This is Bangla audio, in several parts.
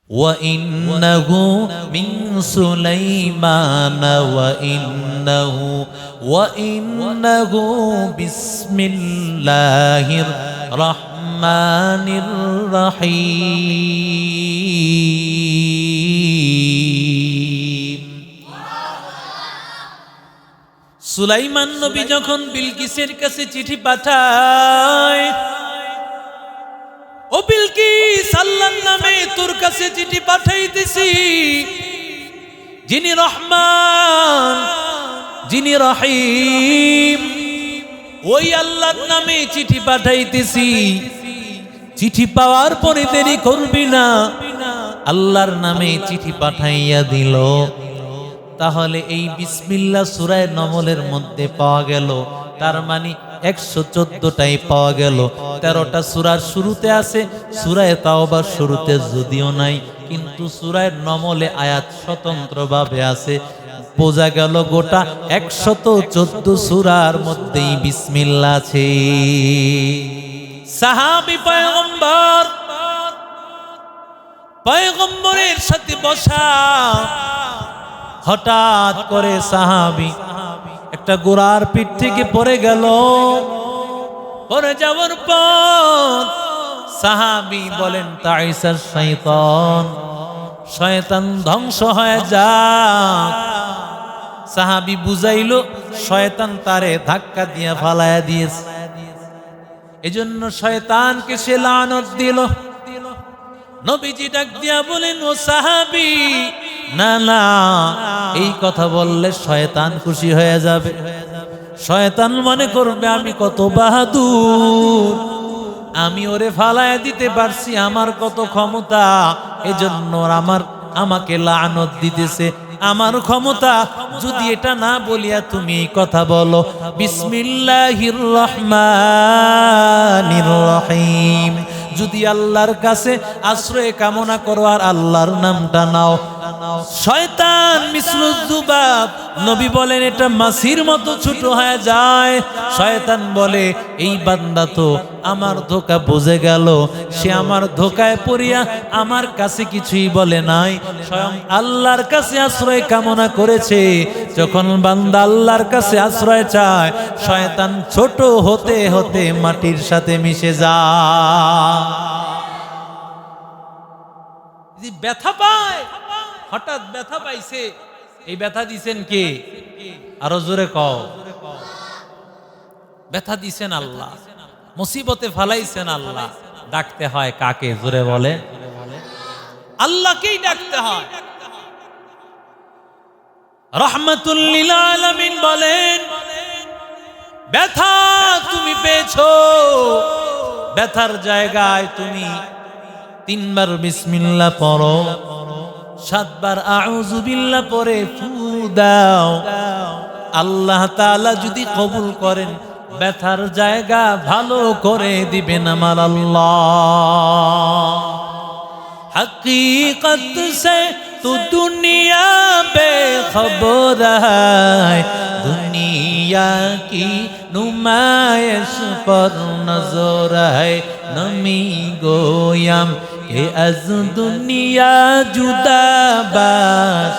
وإنه من سليمان وإنه بسم الله الرحمن الرحيم। সুলাইমান নবী যখন বিলকিসের কাছে চিঠি পাঠায়, ও বিলকিস, আল্লাহর নামে তোর কাছে চিঠি পাঠাইতেছি, যিনি রহমান যিনি রহিম, ওই আল্লাহর নামে চিঠি পাঠাইতেছি। চিঠি পাওয়ার পরে দেরি করবি না। আল্লাহর নামে চিঠি পাঠাইয়া দিল। তাহলে এই বিসমিল্লাহ সূরা নমলের মধ্যে পাওয়া গেল, তার মানে 114টাই পাওয়া গেল। 13টা সূরার শুরুতে আছে, সূরা তাওবার শুরুতে যদিও নাই, কিন্তু সূরা নমলে আয়াত স্বতন্ত্রভাবে আছে। বোঝা গেল গোটা 114 সূরার মধ্যেই বিসমিল্লাহ আছে। সাহাবী পয়গম্বরের সাথে বসা, হঠাৎ করে সাহাবী একটা ঘোড়ার পিঠ থেকে পড়ে গেল। পড়ে যাওয়ার পর সাহাবী বলেন, তাইসার শয়তান, শয়তান ধ্বংস হয়ে যাক। সাহাবী বুঝাইলো শয়তান তারে ধাক্কা দিয়া ফালায়া দিয়েছে, এজন্য শয়তানকে সে লানত দিল। নবীজি ডাক দিয়া বলেন, ও সাহাবী, না না, এই কথা বললে শয়তান খুশি হয়ে যাবে। শয়তান মনে করবে আমি কত বাহাদুর, আমি ওরে ফালায়া দিতে পারছি, আমার কত ক্ষমতা, এজন্য আমাকে লানত দিতেছে। আমার ক্ষমতা যদি এটা না বলিয়া তুমি এই কথা বলো, বিসমিল্লাহির রহমানির রহিম, যদি আল্লাহর কাছে আশ্রয় কামনা করো আর আল্লাহর নামটা নাও। শয়তান মিসলুজ যুবাব, নবী বলেন এটা মাছির মতো ছোট হয়ে যায়। শয়তান বলে, এই বান্দা তো আমার ধোঁকা বুঝে গেল, সে আমার ধোঁকায় পড়িয়া আমার কাছে কিছুই বলে নাই, স্বয়ং আল্লাহর কাছে আশ্রয় কামনা করেছে। যখন বান্দা আল্লাহর কাছে আশ্রয় চায়, শয়তান ছোট হতে হতে মাটির সাথে মিশে যায়। ব্যথা পায়, হঠাৎ ব্যথা পাইছে, এই ব্যথা দিছেন কে? আরো জোরে কও। ব্যথা দিছেন আল্লাহ, মুসিবতে ফালাইছেন আল্লাহ। ডাকতে হয় কাকে? জোরে বলে, আল্লাহকেই ডাকতে হয়। রাহমাতুল লিল আলামিন বলেন, ব্যথা তুমি পেয়েছো, ব্যথার জায়গায় তুমি 3 বার বিসমিল্লাহ পড়ো, 7 বার আউযু বিল্লাহ পড়ে ফু দাও। আল্লাহ তাআলা যদি কবুল করেন, ব্যথার জায়গা ভালো করে দিবেন আমার আল্লাহ। हकीकत से तू दुनिया बेखबर है, दुनिया की नुमाइश पर नजर है, नमी गोयम के अज दुनिया जुदा बाश,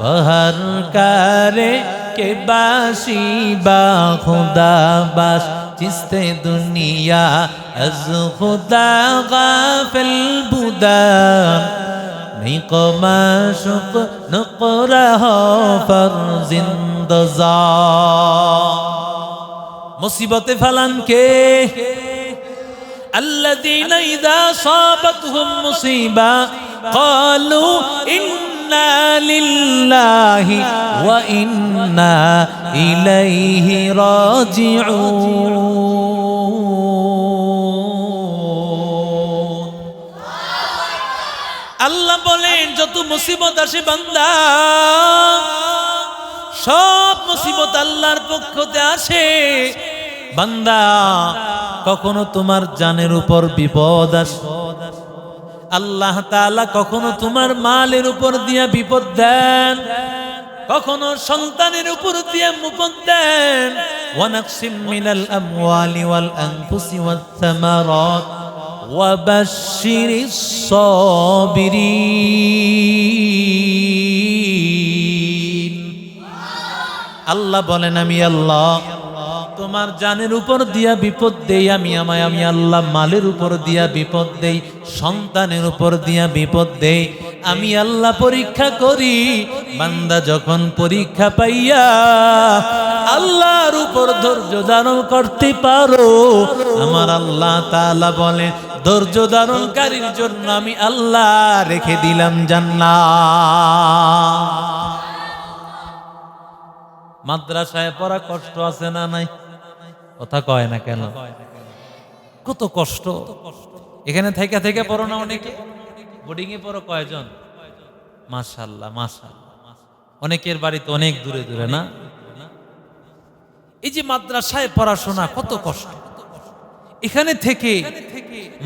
बहर करे के बाशी बा खुदा बाश, जिसते दुनिया अज खुदा गाफिल बुदान, निकमा शुक नक़रह पर जिंदजा। मुसीबत फलन के अल्लज़ीना इज़ा साबतहुम मुसीबा क़ालू इन्ना लिल्लाहि व इन्ना इलैहि राजिऊन। আল্লাহ বলেন, যত মুসিবত আসে বান্দা, সব মুসিবত আল্লাহর পক্ষ থেকে আসে। বান্দা, কখনো তোমার জানের উপর বিপদ আসে, আল্লাহ তাআলা কখনো তোমার মালের উপর দিয়া বিপদ দেন, কখনো সন্তানের উপর দিয়া বিপদ দেন। ওয়া নাকসিম মিনাল আমওয়ালি ওয়াল আনফুসি ওয়াত থামারাত ওয়াবাশশিরিস সাবিরিন। আল্লাহ বলেন, আমি আল্লাহ তোমার জানের উপর দিয়া বিপদ দেই, আমি আল্লাহ মালের উপর দিয়া বিপদ দেই, সন্তানের উপর দিয়া বিপদ দেই, আমি আল্লাহ পরীক্ষা করি। বান্দা যখন পরীক্ষা পাইয়া আল্লাহর উপর ধৈর্য ধারণ করতে পারো, আমার আল্লাহ তাআলা বলে ধৈর্য ধারণকারীর জন্য আমি আল্লাহ রেখে দিলাম জান্নাত। মাদ্রাসায় পড়া কষ্ট আছে না নাই? কথা কয় না কেন? কত কষ্ট। এখানে থেকে থেকে পড়ো না অনেকে? বোর্ডিং এ পড়ো কয়জন? মাশাআল্লাহ মাশাআল্লাহ। অনেকের বাড়ি তো অনেক দূরে দূরে না? এই যে মাদ্রাসায় পড়াশোনা কত কষ্ট। এখানে থেকে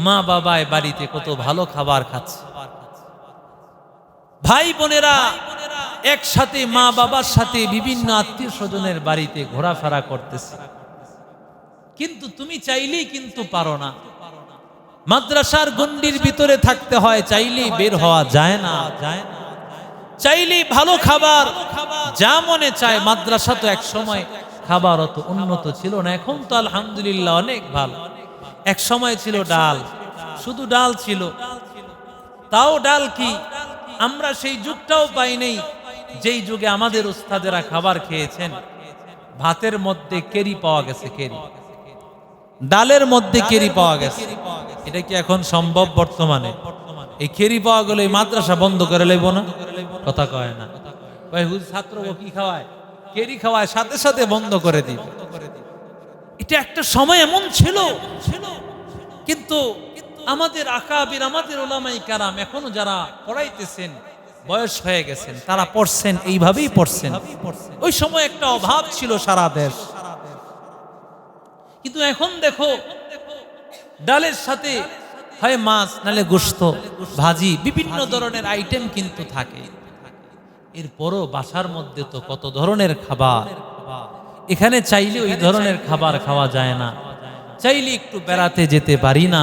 মা বাবায় বাড়িতে কত ভালো খাবার খাচ্ছে, ভাই বোনেরা একসাথে মা বাবার সাথে বিভিন্ন আত্মীয় স্বজনের বাড়িতে ঘোরাফেরা করতেছে, কিন্তু তুমি চাইলেই কিন্তু পারো না। মাদ্রাসার গণ্ডির ভিতরে থাকতে হয়, চাইলেই বের হওয়া যায় না। চাইলেই ভালো খাবার যা মনে চায়। মাদ্রাসা তো এক সময় খাবার অত উন্নত ছিল না, এখন তো আলহামদুলিল্লাহ অনেক ভালো। এক সময় ছিল ডাল, শুধু ডাল ছিল, তাও ডাল কি আমরা সেই যুগটাও পাই নাই যেই যুগে আমাদের উস্তাদেরা খাবার খেয়েছেন। ভাতের মধ্যে কেরি পাওয়া গেছে, কেরি, ডালের মধ্যে কেরি পাওয়া গেছে। এটা কি এখন সম্ভব বর্তমানে? এই কেরি পাওয়া গেলে এই মাদ্রাসা বন্ধ করে লইব না? কথা কয় না ভাই। ছাত্র কি খাওয়ায়? কেরি খাওয়ায়, সাথে সাথে বন্ধ করে দিবে। এটা একটা সময় এমন ছিল। কিন্তু আমাদের আকাবির, আমাদের উলামায়ে কেরাম এখনো যারা পড়াইতেছেন, বয়স হয়ে গেছেন, তারা পড়ছেন, এইভাবেই পড়ছেন। ওই সময় একটা অভাব ছিল সারা দেশ, কিন্তু এখন দেখো ডালের সাথে হয় মাছ, নালে গোশত, ভাজি, বিভিন্ন ধরনের আইটেম কিন্তু থাকে। এরপরও বাসার মধ্যে তো কত ধরনের খাবার। এখানে চাইলে ওই ধরনের খাবার খাওয়া যায় না, চাইলে একটু বেড়াতে যেতে পারি না।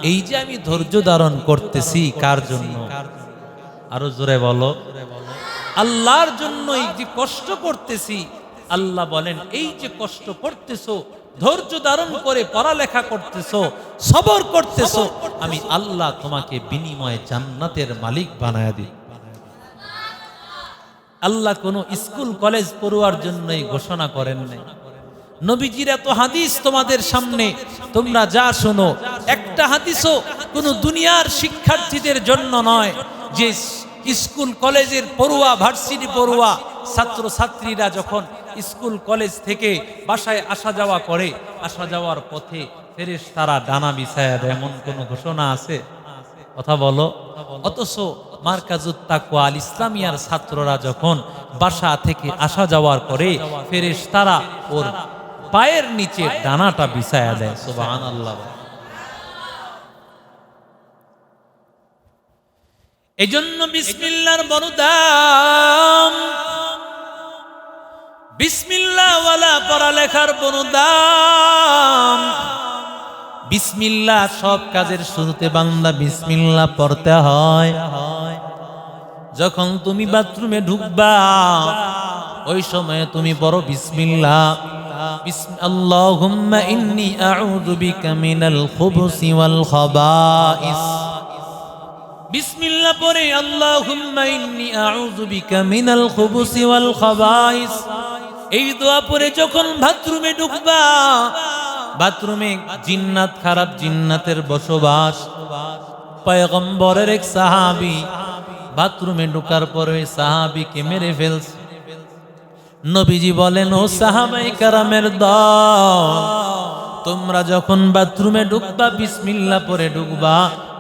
এই যে আমি ধৈর্য ধারণ করতেছি কার জন্য? আরো জোরে বলো। আল্লাহর জন্য। এই যে কষ্ট করতেছি, আল্লাহ বলেন এই যে কষ্ট করতেছো, ধৈর্য ধারণ করে পড়ালেখা করতেছো, সবর করতেছো, আমি আল্লাহ তোমাকে বিনিময়ে জান্নাতের মালিক বানায়া দিই। আল্লাহ কোন স্কুল কলেজ পড়ুয়ার জন্যই ঘোষণা করেন নাই। নবীজির এত হাদিস তোমাদের সামনে, তোমরা যা শোনো, একটা হাদিসও কোন দুনিয়ার শিক্ষার্থীদের জন্য নয় যে স্কুল কলেজের পড়ুয়া, ভার্সিটি পড়ুয়া ছাত্র ছাত্রীরা যখন স্কুল কলেজ থেকে বাসায় আসা যাওয়া করে, আসা যাওয়ার পথে ফেরেশতারা ডানা বিছায়া দেয়, এমন কোন ঘোষণা আছে? কথা বলো। অথচ মার্কাজুত তাকওয়া আল ইসলামিয়ার ছাত্ররা যখন বাসা থেকে আসা যাওয়ার করে, ফেরেশতারা ওর পায়ের নিচে ডানাটা বিছায়া দেয়। সুবহানাল্লাহ। এজন্য বিসমিল্লাহর বড় দাম, বিসমিল্লাহ ওয়ালা পড়ালেখার বড় দাম। বিসমিল্লাহ সব কাজের শুরুতে বান্দা বিসমিল্লাহ পড়তে হয়। যখন তুমি বাথরুমে ঢুকবা ওই সময়ে তুমি পড়ো বিসমিল্লাহ। আল্লাহুম্মা ইন্নী আউযু বিকা মিনাল খুবুসি ওয়াল খাবাইস। বিসমিল্লাহ পড়ে আল্লাহুম্মা ইন্নী আউযু বিকা মিনাল খুবুসি ওয়াল খাবাইস, এই দোয়া পড়ে যখন বাথরুমে ঢুকবা, বাথরুমে জিন্নাত, খারাপ জিন্নাতের বসবাস। পয়গম্বরের এক সাহাবী বাথরুমে ঢোকার পরে সাহাবীকে মেরে ফেলছে। নবীজি বলেন, ও সাহাবায়ে কেরামের দল, তোমরা যখন বাথরুমে ঢুকবা বিসমিল্লাহ পড়ে ঢুকবা,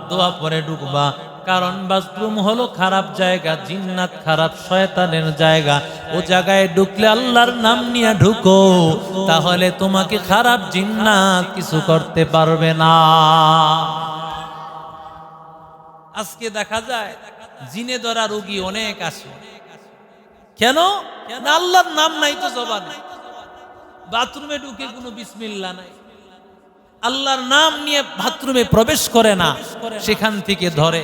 দোয়া পড়ে ঢুকবা। কারণ বাথরুম হলো খারাপ জায়গা, জিন্নাত, খারাপ শয়তানের জায়গা। ও জায়গায় ঢুকলে আল্লাহর নাম নিয়ে ঢুকো, তাহলে তোমাকে খারাপ জিন্নাত কিছু করতে পারবে না। আজকে দেখা যায় জিনে ধরা রোগী অনেক আসে। কেন? আল্লাহর নাম নাই তো জবানে। বাথরুমে ঢুকে কোনো বিসমিল্লাহ নাই। আল্লাহর নাম নিয়ে বাথরুমে প্রবেশ করে না, সেখান থেকে ধরে।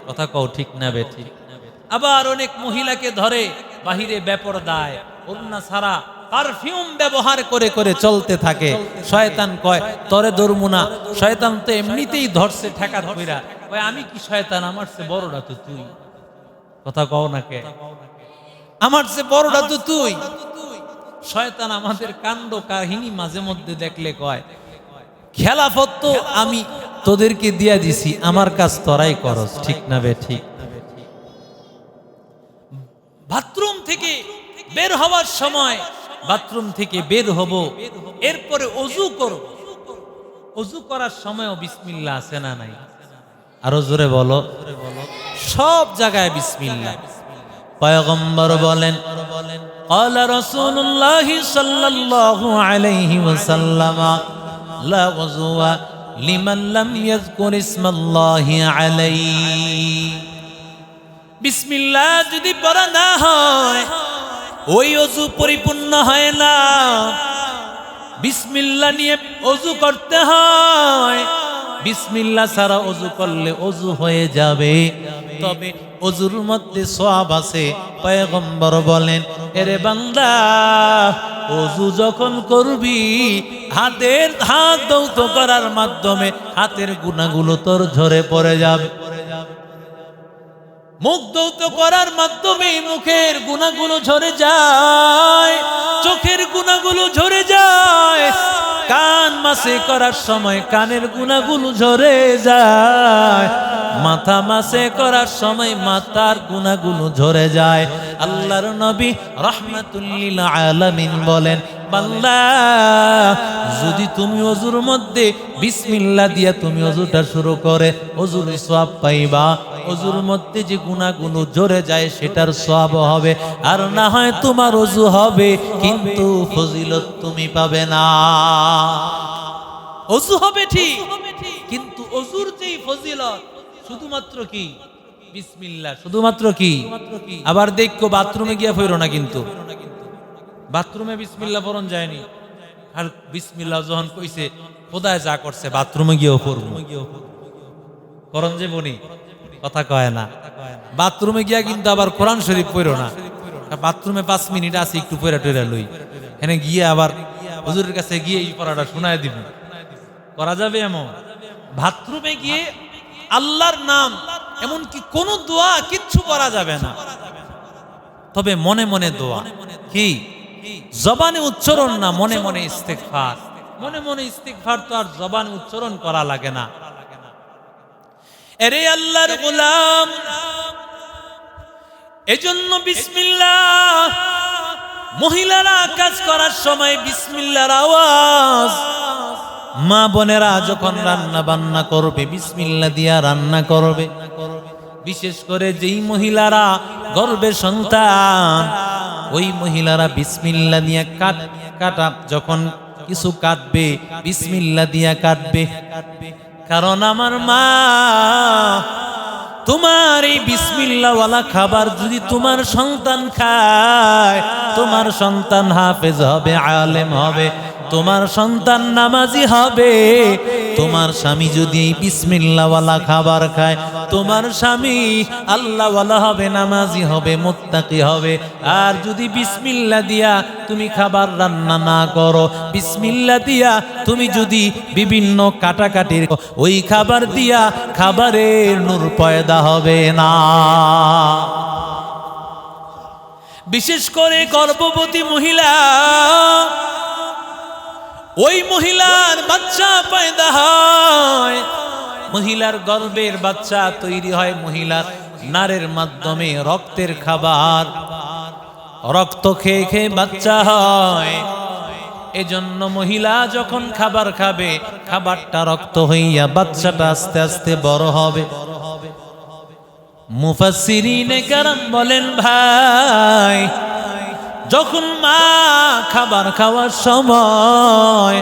কথা কও ঠিক না বেঠিক? আবার অনেক মহিলাকে ধরে বাহিরে বেপরদায় ওড়না ছাড়া পারফিউম ব্যবহার করে করে চলতে থাকে। শয়তান কয় তরে ধরমু না, শয়তান তো এমনিতেই ধরছে ঠেকা ধইরা, কয় আমি কি শয়তান, আমার চেয়ে বড়টা তো তুই। কথা কও না কে? আমার চেয়ে বড়টা তো তুই। শয়তান আমাদের কাণ্ড কাহিনী মাঝে মধ্যে দেখলে কয় খেলাফত তো আমি তোদেরকে দিয়া দিছি, আমার কাজ তোরাই করস। ঠিক না বে ঠিক? বাথরুম থেকে বের হওয়ার সময় বাথরুম থেকে বের হব, এরপরে ওযু করব। ওযু করার সময়ও বিসমিল্লাহ আছে না নাই? আরো জোরে বলো। সব জায়গায় বিসমিল্লাহ। পয়গম্বর বলেন قال رسول الله صلى الله عليه وسلم لا وضوء لمن لم يذكر اسم الله عليه। বিসমিল্লাহ যদি পড়া না হয় ওই ওযু পরিপূর্ণ হয় না। বিসমিল্লাহ নিয়ে ওযু করতে হয়। বিসমিল্লাহ ছাড়া ওযু করলে ওযু হয়ে যাবে, তবে ওযুর মধ্যে সওয়াব আছে। পয়গম্বর বলেন এরে বান্দা, ওযু যখন করবি হাত ধৌত করার মাধ্যমে হাতের গুনাহগুলো তোর ঝরে পড়ে যাবে। মুখ ধৌত করার মাধ্যমে মুখের গুনাহগুলো ঝরে যায়, চোখের গুনাহগুলো ঝরে যায়, কান মাসে করার সময় কানের গুনাহগুলো ঝরে যায়, মাথা মাসে করার সময় মাথার গুনাহগুলো ঝরে যায়। আল্লাহর নবী রাহমাতুল লিল আলামিন বলেন বান্দা, যদি তুমি ওযুর মধ্যে বিসমিল্লাহ দিয়া তুমি ওযুটা শুরু করে ওযুর সওয়াব পাইবা। ওযুর মধ্যে যে গুনাহগুলো ঝরে যায় সেটার সওয়াব হবে, আর না হয় তোমার ওযু হবে কিন্তু ফজিলত তুমি পাবে না। ওযু হবে ঠিক, কিন্তু ওযুর যেই ফজিলত শুধুমাত্র কি বিসমিল্লাহ, শুধুমাত্র কি। আবার দেখো বাথরুমে গিয়া ফিরো না, কিন্তু বাথরুমে বিসমিল্লাহ পড়ন যায়নি। আর বিসমিল্লাহ যখন কইছে খোদায় যা করছে বাথরুমে গিয়েও পড়ব, করন যে বনি। কথা কয় না। বাথরুমে গিয়া কিন্তু আবার কোরআন শরীফ পড়ো না। বাথরুমে 5 মিনিট আছে, একটু পড়া টইরা লই, এখানে গিয়ে আবার হুজুরের কাছে গিয়ে এই পড়াটা শোনায় দিব, করা যাবে এমন? বাথরুমে গিয়ে আল্লাহর নাম এমনকি কোন দোয়া কিচ্ছু করা যাবে না, তবে মনে মনে দোয়া। কি? জবানে উচ্চারণ না, মনে মনে ইস্তেগফার। মনে মনে ইস্তেগফার তো আর জবানে উচ্চারণ করা লাগে না। এরে আল্লাহর গোলাম, এজন্য বিসমিল্লাহ, মহিলারা কাজ করার সময় বিসমিল্লাহর আওয়াজ। মা বোনেরা যখন রান্না বান্না করবে বিসমিল্লাহ দিয়া রান্না করবে। বিশেষ করে যেই মহিলারা গর্ভে সন্তান, ওই মহিলারা বিসমিল্লাহ দিয়া কাটা যখন কিছু কাটবে বিসমিল্লাহ দিয়া কাটবে। কারণ আমার মা, তোমার এই বিসমিল্লাহ ওয়ালা খাবার যদি তোমার সন্তান খায়, তোমার সন্তান হাফেজ হবে, আলেম হবে, তোমার সন্তান নামাজি হবে। তোমার স্বামী যদি এই বিসমিল্লাহ ওয়ালা খাবার খায়, তোমার স্বামী আল্লাহ ওয়ালা হবে, নামাজি হবে, মুত্তাকি হবে। আর যদি বিসমিল্লাহ দিয়া তুমি খাবার রান্না না করো, বিসমিল্লাহ দিয়া তুমি যদি বিভিন্ন কাটাকাটির, ওই খাবার দিয়া খাবারের নূর পয়দা হবে না। বিশেষ করে গর্ভবতী মহিলা, ওই মহিলার বাচ্চা পয়দা হয়, মহিলার গর্ভের বাচ্চা তৈরি হয় মহিলার নারের মাধ্যমে, রক্তের খাবার, রক্ত খেয়ে খেয়ে বাচ্চা হয়। এজন্য মহিলা যখন খাবার খাবে, খাবারটা রক্ত হইয়া বাচ্চাটা আস্তে আস্তে বড় হবে। মুফাসসিরিনে কেরাম বলেন ভাই, যখন মা খাবার খাওয়ার সময়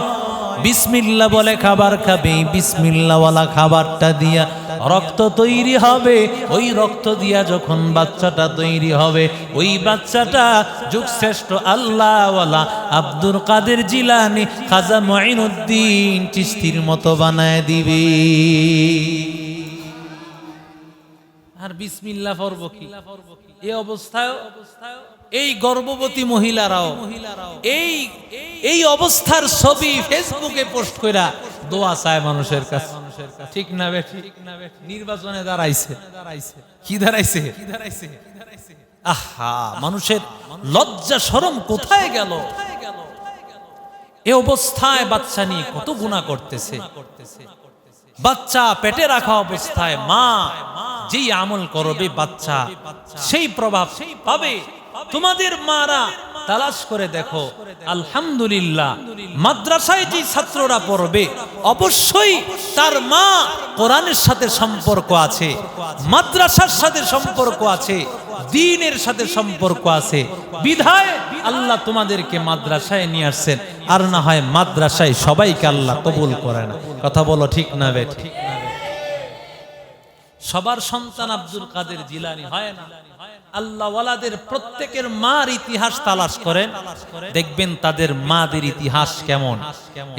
বিসমিল্লাহ বলে খাবার খাবে, বিসমিল্লাহ ওয়ালা খাবারটা দিয়া রক্ত তৈরি হবে, ওই রক্ত দিয়া যখন বাচ্চাটা তৈরি হবে, ওই বাচ্চাটা যুগশ্রেষ্ঠ আল্লাহওয়ালা আব্দুল কাদের জিলানী খাজা মুঈনুদ্দিন চিশতির মতো বানায় দিবে। আর বিসমিল্লাহ পড়ব কি? এই অবস্থায় এই গর্ভবতী মহিলারাও এই অবস্থার ছবি ফেসবুকে পোস্ট কইরা দোয়া চায় মানুষের কাছে। ঠিক না বেঠি? নির্বাচনে দাঁড়াইছে, কি দাঁড়াইছে? আহা, মানুষের লজ্জা শরম কোথায় গেল? এই অবস্থায় বাচ্চা নিয়ে কত গুনাহ করতেছে। বাচ্চা পেটে রাখা অবস্থায় মা যেই আমল করবে বাচ্চা সেই প্রভাব পাবে। তোমাদের মারা তালাশ করে দেখো, আলহামদুলিল্লাহ মাদ্রাসায় যে ছাত্ররা পড়বে অবশ্যই তার মা কোরআনের সাথে সম্পর্ক আছে, মাদ্রাসার সাথে সম্পর্ক আছে, দ্বীনের সাথে সম্পর্ক আছে, বিধায় আল্লাহ তোমাদেরকে মাদ্রাসায় নিয়ে আসছেন। আর না হয় মাদ্রাসায় সবাইকে আল্লাহ কবুল করে না। কথা বলো ঠিক না বেঠিক? সবার সন্তান আব্দুল কাদের জিলানী হয় না। আল্লাহ ওয়ালাদের প্রত্যেকের মার ইতিহাস তালাশ করেন, দেখবেন তাদের মাদের ইতিহাস কেমন।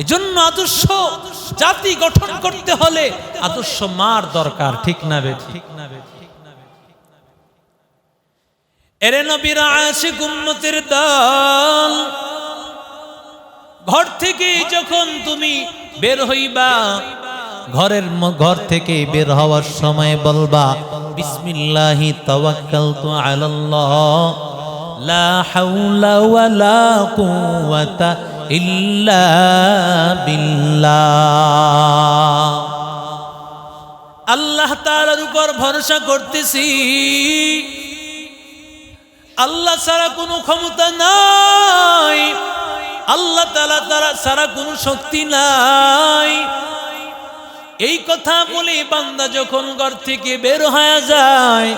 এজন্য আদর্শ জাতি গঠন করতে হলে আদর্শ মার দরকার। ঠিক না বেঠিক? এরে নবীর আশিক উম্মতের দল, ঘর থেকে যখন তুমি বের হইবা, ঘর থেকে বের হওয়ার সময় বলবা বিসমিল্লাহি তাওয়াক্কালতু আলাল্লাহ লা হাওলা ওয়ালা কুওয়াতা ইল্লা বিল্লাহ। আল্লাহ তাআলার উপর ভরসা করতেছি, আল্লাহ ছাড়া কোনো ক্ষমতা নাই, আল্লাহ তাআলা ছাড়া কোনো শক্তি নাই। এই কথা বলে বান্দা যখন ঘর থেকে বের হয়ে যায়,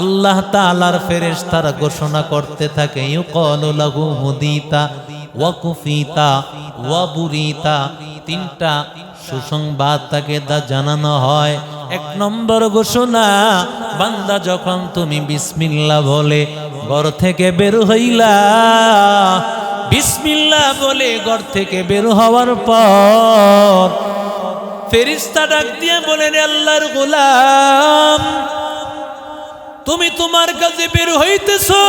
আল্লাহ তাআলার ফেরেশতারা ঘোষণা করতে থাকে ইউকালু লাহু হুদিতা ওয়া কুফিতা ওয়া বুরিতা। তিনটা সুসংবাদ তাকে জানানো হয়। এক নম্বর ঘোষণা, বান্দা যখন তুমি বিসমিল্লাহ বলে ঘর থেকে বের হইলা, বিসমিল্লাহ বলে ঘর থেকে বের হওয়ার পর ফেরেশতা ডাক দিয়ে বলেন, আল্লাহর গোলাম তুমি তোমার কাছে বের হইতেছো,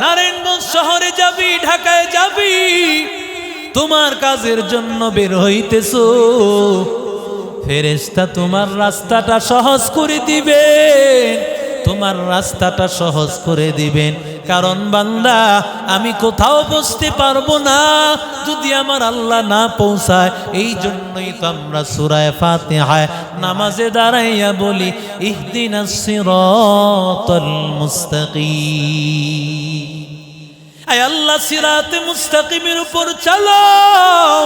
নারায়ণগঞ্জ শহরে যাবি, ঢাকায় যাবি, তোমার কাজের জন্য বের হইতেছো। ফেরেশতা তোমার রাস্তাটা সহজ করে দিবেন, তোমার রাস্তাটা সহজ করে দিবেন। কারণ বান্দা আমি কোথাও বসতে পারবো না যদি আমার আল্লাহ না পৌঁছায়। এই জন্যই তো আমরা সূরা ফাতিহায় নামাজে দাঁড়াইয়া বলি ইহদিনাস সিরাতাল মুস্তাকিম। আয় আল্লাহ সিরাতে মুস্তাকিমের উপর চালাও।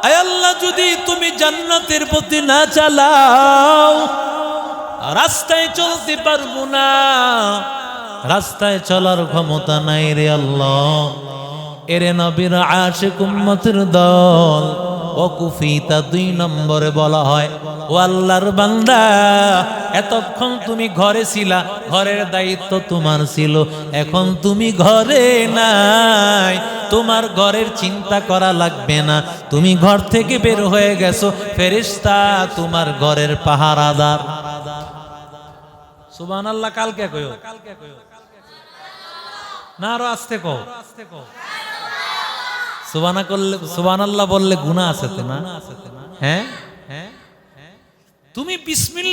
আয় আল্লাহ যদি তুমি জান্নাতের পথে না চালাও রাস্তায় চলতে পারবো না, রাস্তায় চলার ক্ষমতা নাই রে আল্লাহ। এরে নবীর আশিক উম্মতের দল ওয়াকুফিতা 2 নম্বরে বলা হয়, ও আল্লাহর বান্দা এতক্ষণ তুমি ঘরে ছিলা, ঘরের দায়িত্ব তোমার ছিল, এখন তুমি ঘরে নাই, তোমার ঘরের চিন্তা করা লাগবে না, তুমি ঘর থেকে বের হয়ে গেছো, ফেরেশতা তোমার ঘরের পাহারাদার। সুবহানাল্লাহ। কালকে কইও না, আরো আস্তে কও। সুবহানাল্লাহ বললে গুনাহ আছে তো না? হ্যাঁ, তুমি বিসমিল্লাহ